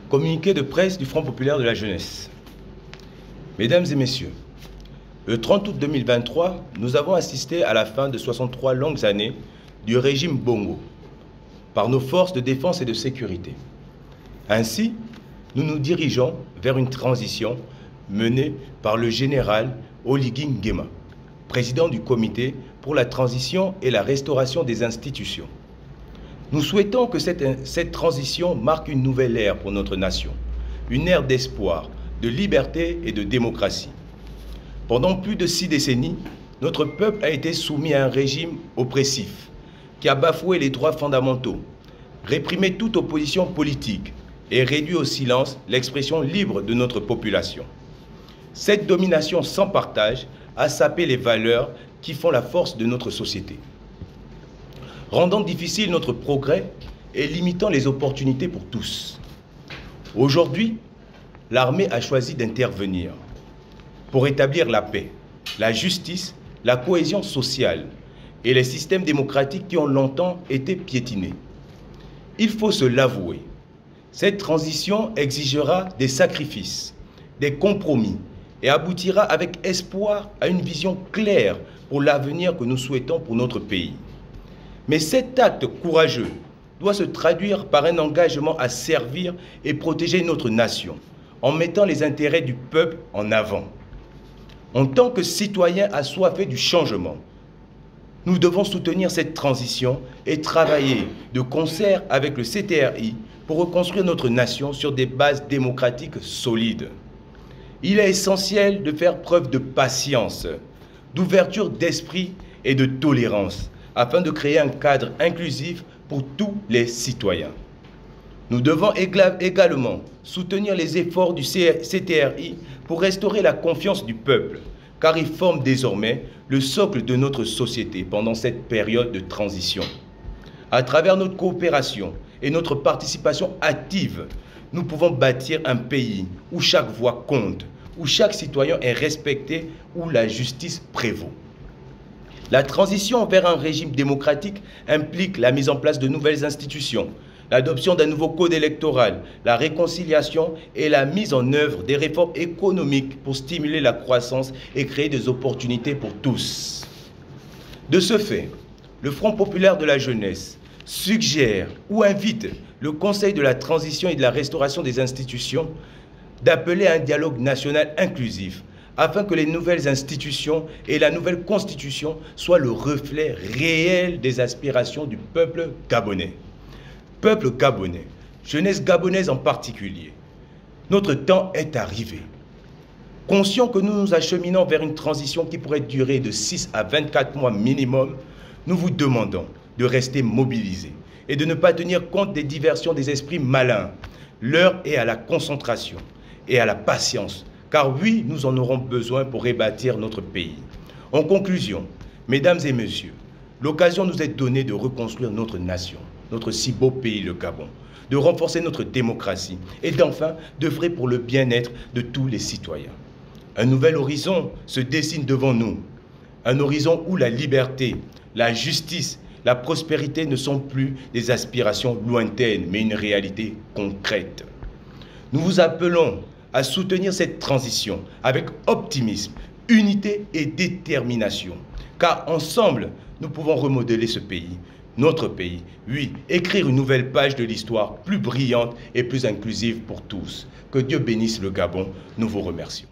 Communiqué de presse du Front populaire de la jeunesse. Mesdames et messieurs, le 30 août 2023, nous avons assisté à la fin de 63 longues années du régime Bongo par nos forces de défense et de sécurité. Ainsi, nous nous dirigeons vers une transition menée par le général Oligui Nguema, président du comité pour la transition et la restauration des institutions. Nous souhaitons que cette transition marque une nouvelle ère pour notre nation, une ère d'espoir, de liberté et de démocratie. Pendant plus de 6 décennies, notre peuple a été soumis à un régime oppressif qui a bafoué les droits fondamentaux, réprimé toute opposition politique et réduit au silence l'expression libre de notre population. Cette domination sans partage a sapé les valeurs qui font la force de notre société, rendant difficile notre progrès et limitant les opportunités pour tous. Aujourd'hui, l'armée a choisi d'intervenir pour établir la paix, la justice, la cohésion sociale et les systèmes démocratiques qui ont longtemps été piétinés. Il faut se l'avouer, cette transition exigera des sacrifices, des compromis et aboutira avec espoir à une vision claire pour l'avenir que nous souhaitons pour notre pays. Mais cet acte courageux doit se traduire par un engagement à servir et protéger notre nation, en mettant les intérêts du peuple en avant. En tant que citoyens assoiffés du changement, nous devons soutenir cette transition et travailler de concert avec le CTRI pour reconstruire notre nation sur des bases démocratiques solides. Il est essentiel de faire preuve de patience, d'ouverture d'esprit et de tolérance, afin de créer un cadre inclusif pour tous les citoyens. Nous devons également soutenir les efforts du CTRI pour restaurer la confiance du peuple, car il forme désormais le socle de notre société pendant cette période de transition. À travers notre coopération et notre participation active, nous pouvons bâtir un pays où chaque voix compte, où chaque citoyen est respecté, où la justice prévaut. La transition vers un régime démocratique implique la mise en place de nouvelles institutions, l'adoption d'un nouveau code électoral, la réconciliation et la mise en œuvre des réformes économiques pour stimuler la croissance et créer des opportunités pour tous. De ce fait, le Front populaire de la jeunesse suggère ou invite le Conseil de la transition et de la restauration des institutions d'appeler à un dialogue national inclusif afin que les nouvelles institutions et la nouvelle constitution soient le reflet réel des aspirations du peuple gabonais. Peuple gabonais, jeunesse gabonaise en particulier, notre temps est arrivé. Conscient que nous nous acheminons vers une transition qui pourrait durer de 6 à 24 mois minimum, nous vous demandons de rester mobilisés et de ne pas tenir compte des diversions des esprits malins. L'heure est à la concentration et à la patience, car oui, nous en aurons besoin pour rebâtir notre pays. En conclusion, mesdames et messieurs, l'occasion nous est donnée de reconstruire notre nation, notre si beau pays, le Gabon, de renforcer notre démocratie et d'enfin d'œuvrer pour le bien-être de tous les citoyens. Un nouvel horizon se dessine devant nous, un horizon où la liberté, la justice, la prospérité ne sont plus des aspirations lointaines, mais une réalité concrète. Nous vous appelons à soutenir cette transition avec optimisme, unité et détermination. Car ensemble, nous pouvons remodeler ce pays, notre pays. Oui, écrire une nouvelle page de l'histoire plus brillante et plus inclusive pour tous. Que Dieu bénisse le Gabon. Nous vous remercions.